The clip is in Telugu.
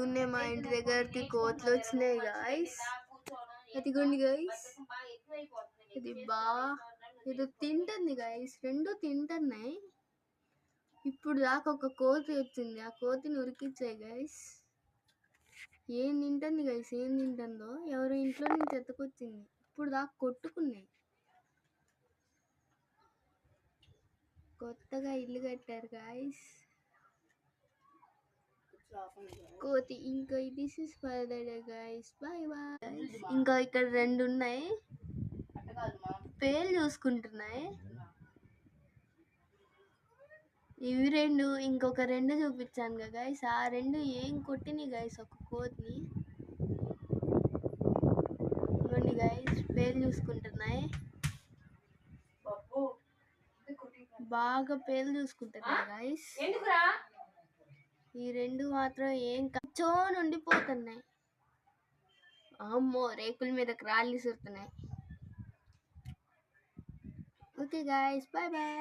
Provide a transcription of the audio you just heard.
పొద్దున్నే మా ఇంటి దగ్గరికి కోతులు వచ్చినాయి గాయస్. అదిగోండి గాయస్, ఇది ఇది తింటుంది గాయస్, రెండు తింటున్నాయి. ఇప్పుడు దాకా ఒక కోతి వచ్చింది, ఆ కోతిని ఉరికిచ్చాయి గాయస్. ఏం తింటుంది గాయస్, ఏం తింటుందో ఎవరు ఇంట్లో నుంచి ఎత్తుకొచ్చింది. ఇప్పుడు దాకా కొట్టుకున్నాయి. కొత్తగా ఇల్లు కట్టారు గాయస్. కోతి ఇంకా this is for the day guys, bye bye. ఇంకా ఇక్కడ రెండు ఉన్నాయి, పేర్లు చూసుకుంటున్నాయి. ఇవి రెండు, ఇంకొక రెండు చూపించాను కదా గైస్, ఆ రెండు ఏం కొట్టినాయి గైస్ ఒక కోతిని. ఇవ్వండి గైస్, పేర్లు చూసుకుంటున్నాయి, బాగా పేర్లు చూసుకుంటున్నాయి గైస్. ఈ రెండు మాత్రం ఏం కచ్చోని ఉండిపోతున్నాయి. అమ్మో, రేకుల మీద రాళ్ళు విసురుతున్నాయి. Okay guys, bye bye.